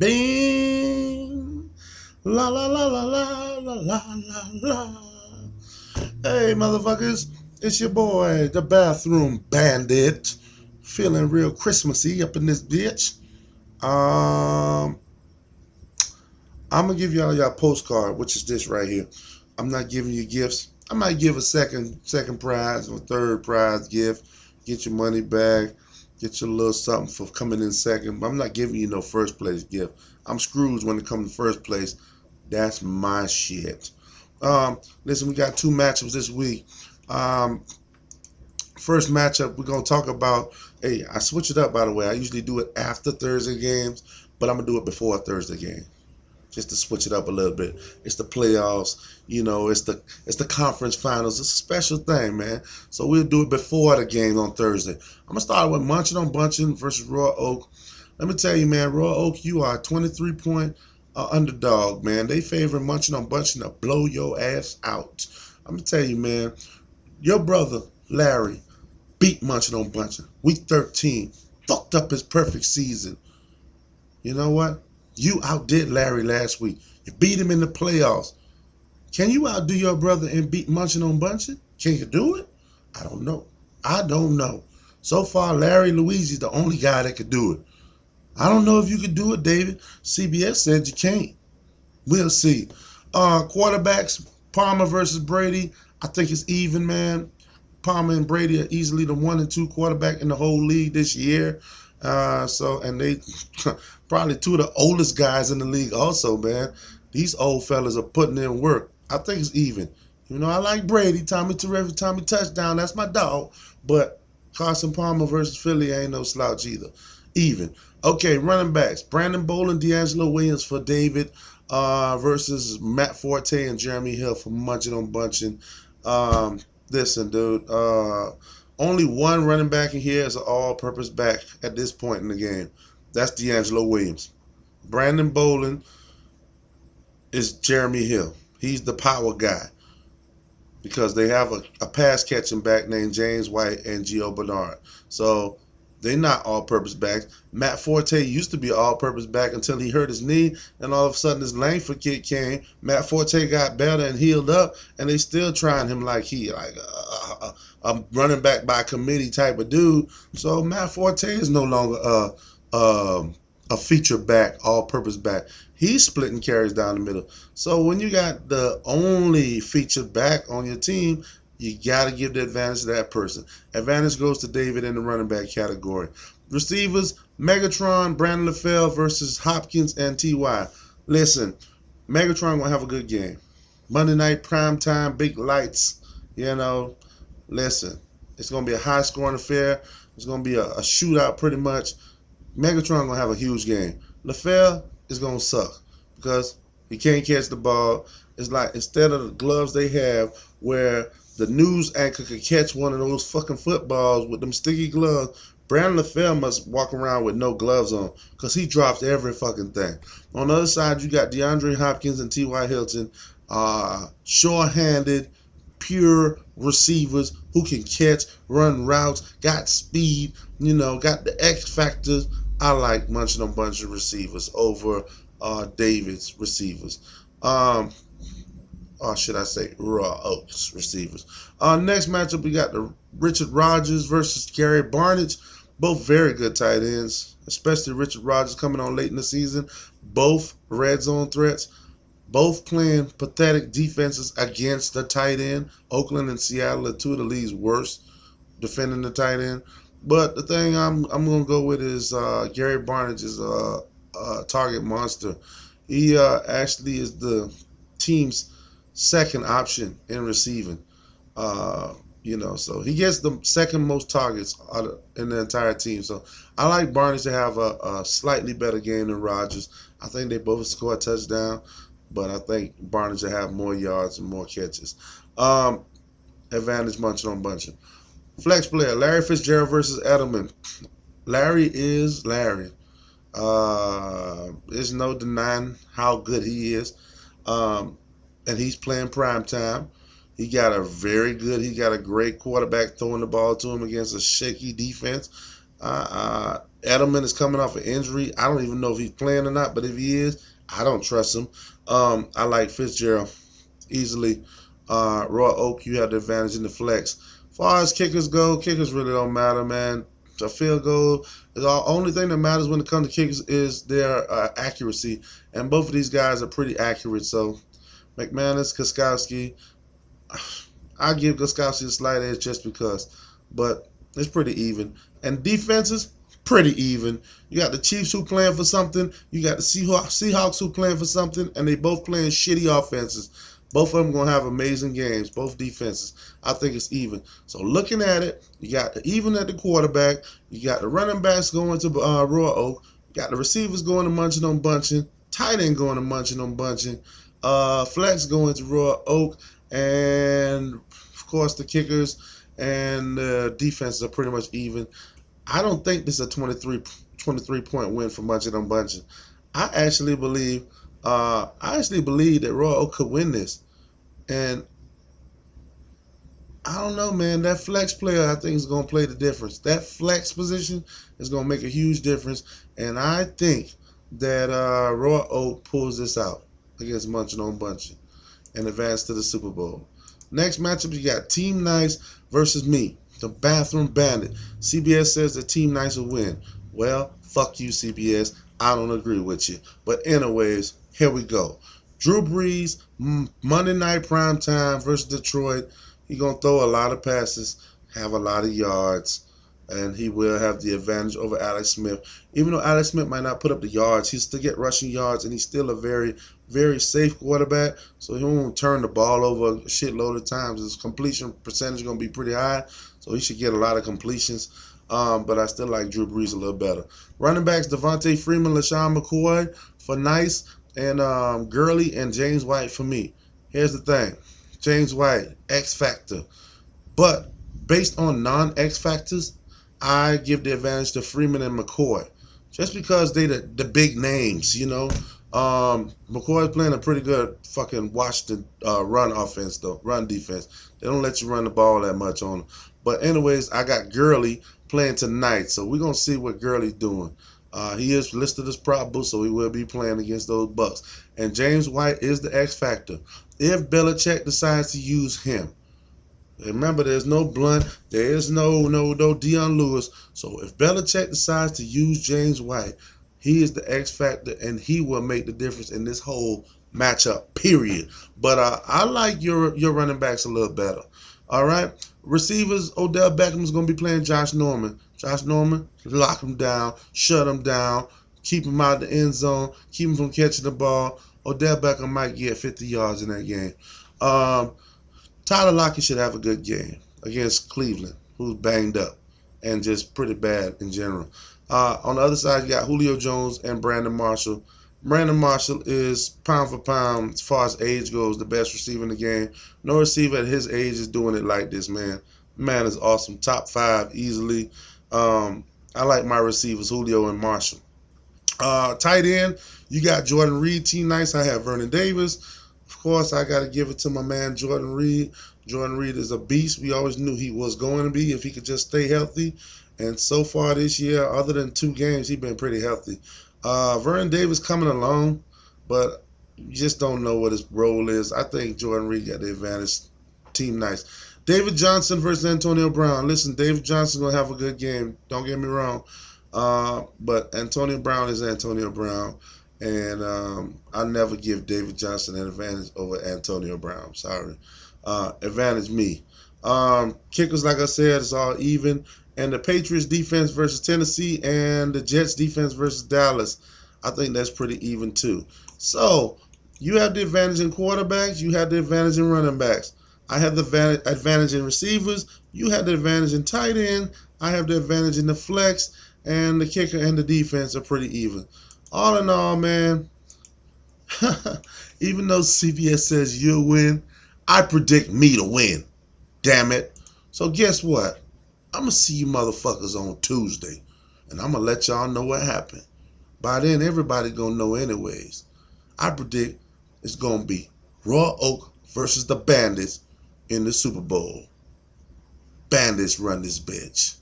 Bing. La la la la la la la la la. Hey, motherfuckers. It's your boy, the Bathroom Bandit. Feeling real Christmassy up in this bitch. Um, I'm gonna give y'all postcard, which is this right here. I'm not giving you gifts. I might give a second prize or third prize gift. Get your money back. Get your little something for coming in second. But I'm not giving you no first place gift. I'm Scrooge when it comes to first place. That's my shit. Listen, we got two matchups this week. Um, First matchup we're gonna talk about. Hey, I switch it up by the way. I usually do it after Thursday games, but I'm gonna do it before a Thursday game just to switch it up a little bit. It's the playoffs, it's the conference finals. It's a special thing, man. So we'll do it before the game on Thursday. I'm gonna start with Munching on Bunching versus Royal Oak. Let me tell you, man, Royal Oak, you are a 23-point underdog, man. They favor Munching on Bunching to blow your ass out. I'm gonna tell you, man, your brother Larry beat Munching on Bunching. Week 13, fucked up his perfect season. You know what? You outdid Larry last week. You beat him in the playoffs. Can you outdo your brother and beat Munching on Bunching? Can you do it? I don't know. I don't know. So far, Larry Luigi's the only guy that could do it. I don't know if you could do it, David. CBS said you can't. We'll see. Quarterbacks, Palmer versus Brady. I think it's even, man. Palmer and Brady are easily the 1 and 2 quarterback in the whole league this year. And they probably two of the oldest guys in the league also, man. These old fellas are putting in work. I think it's even. You know, I like Brady, Tommy Terrific, Tommy Touchdown. That's my dog. But Carson Palmer versus Philly ain't no slouch either. Even. Okay, running backs. Brandon Bolin, D'Angelo Williams for David versus Matt Forte and Jeremy Hill for Munching on Bunching. Listen, dude. Only one running back in here is an all-purpose back at this point in the game. That's D'Angelo Williams. Brandon Bolin is Jeremy Hill. He's the power guy because they have a pass-catching back named James White and Gio Bernard. So they're not all-purpose backs. Matt Forte used to be an all-purpose back until he hurt his knee, and all of a sudden this Langford kid came. Matt Forte got better and healed up, and they still trying him like a running back by committee type of dude. So Matt Forte is no longer a feature back, all-purpose back. He's splitting carries down the middle. So when you got the only featured back on your team, you got to give the advantage to that person. Advantage goes to David in the running back category. Receivers, Megatron, Brandon LaFell versus Hopkins and T.Y. Listen, Megatron going to have a good game. Monday night, prime time, big lights, Listen, it's going to be a high-scoring affair. It's going to be a shootout pretty much. Megatron going to have a huge game. LaFell is going to suck because he can't catch the ball. It's like instead of the gloves they have where the news anchor could catch one of those fucking footballs with them sticky gloves, Brandon LaFell must walk around with no gloves on because he drops every fucking thing. On the other side, you got DeAndre Hopkins and T.Y. Hilton, sure-handed, pure receivers who can catch, run routes, got speed, got the X factors. I like Munching on Bunching receivers over David's receivers. Or should I say Raw Oaks receivers. Next matchup, we got the Richard Rodgers versus Gary Barnidge. Both very good tight ends, especially Richard Rodgers coming on late in the season. Both red zone threats. Both playing pathetic defenses against the tight end. Oakland and Seattle are two of the league's worst defending the tight end. But the thing I'm going to go with is Gary Barnidge is a target monster. He actually is the team's second option in receiving. So he gets the second most targets in the entire team. So I like Barnidge to have a slightly better game than Rodgers. I think they both score a touchdown, but I think Barnidge will have more yards and more catches. Advantage Munching on Bunching. Flex player, Larry Fitzgerald versus Edelman. Larry is Larry. There's no denying how good he is. And he's playing prime time. He got a great quarterback throwing the ball to him against a shaky defense. Edelman is coming off an injury. I don't even know if he's playing or not, but if he is, I don't trust him. I like Fitzgerald easily. Raw Oak, you have the advantage in the flex. As far as kickers go, kickers really don't matter, man. A field goal is the only thing that matters when it comes to kickers is their accuracy, and both of these guys are pretty accurate. So McManus, Koskowski, I give Gostkowski a slight edge just because, but it's pretty even. And defenses, pretty even. You got the Chiefs who playing for something. You got the Seahawks who playing for something, and they both playing shitty offenses. Both of them gonna have amazing games. Both defenses. I think it's even. So looking at it, you got the even at the quarterback. You got the running backs going to Raw Oak. You got the receivers going to munching on bunching. Tight end going to munching on bunching. Flex going to Raw Oak, and of course the kickers and the defenses are pretty much even. I don't think this is a 23 point win for munching on bunching. I actually believe that Raw Oak could win this. And I don't know, man. That flex player, I think, is going to play the difference. That flex position is going to make a huge difference. And I think that Raw Oak pulls this out against Munching on Bunching and advance to the Super Bowl. Next matchup, you got Team Nice versus me, the Bathroom Bandit. CBS says that Team Nice will win. Well, fuck you, CBS. I don't agree with you. But anyways, here we go. Drew Brees, Monday night prime time versus Detroit. He's going to throw a lot of passes, have a lot of yards, and he will have the advantage over Alex Smith. Even though Alex Smith might not put up the yards, he'll still get rushing yards, and he's still a very, very safe quarterback. So he won't turn the ball over a shitload of times. His completion percentage is going to be pretty high, so he should get a lot of completions. But I still like Drew Brees a little better. Running backs, Devontae Freeman, LaShawn McCoy for Nice, and Gurley and James White for me. Here's the thing. James White, X Factor. But based on non-X factors, I give the advantage to Freeman and McCoy. Just because they the big names, you know. McCoy's playing a pretty good fucking Washington run offense, though. Run defense. They don't let you run the ball that much on them. But anyways, I got Gurley playing tonight. So we're going to see what Gurley's doing. He is listed as probable, so he will be playing against those Bucks. And James White is the X factor. If Belichick decides to use him, remember, there's no Blunt, there is no Deion Lewis. So if Belichick decides to use James White, he is the X factor, and he will make the difference in this whole matchup. Period. But I like your running backs a little better. All right, receivers. Odell Beckham is going to be playing Josh Norman. Josh Norman, lock him down, shut him down, keep him out of the end zone, keep him from catching the ball. Odell Beckham might get 50 yards in that game. Tyler Lockett should have a good game against Cleveland, who's banged up and just pretty bad in general. On the other side, you got Julio Jones and Brandon Marshall. Brandon Marshall is pound for pound, as far as age goes, the best receiver in the game. No receiver at his age is doing it like this, man. Man is awesome. Top 5 easily. I like my receivers, Julio and Marshall. Tight end, you got Jordan Reed, Team Nice. I have Vernon Davis. Of course, I got to give it to my man, Jordan Reed. Jordan Reed is a beast. We always knew he was going to be if he could just stay healthy. And so far this year, other than 2 games, he's been pretty healthy. Vernon Davis coming along, but you just don't know what his role is. I think Jordan Reed got the advantage. Team Nice. David Johnson versus Antonio Brown. Listen, David Johnson's going to have a good game. Don't get me wrong. But Antonio Brown is Antonio Brown. And I never give David Johnson an advantage over Antonio Brown. Sorry. Advantage me. Kickers, like I said, it's all even. And the Patriots defense versus Tennessee and the Jets defense versus Dallas, I think that's pretty even too. So you have the advantage in quarterbacks. You have the advantage in running backs. I have the advantage in receivers. You have the advantage in tight end. I have the advantage in the flex. And the kicker and the defense are pretty even. All in all, man, even though CBS says you'll win, I predict me to win. Damn it. So guess what? I'm going to see you motherfuckers on Tuesday. And I'm going to let y'all know what happened. By then, everybody going to know anyways. I predict it's going to be Raw Oak versus the Bandits in the Super Bowl. Bandits run this bitch.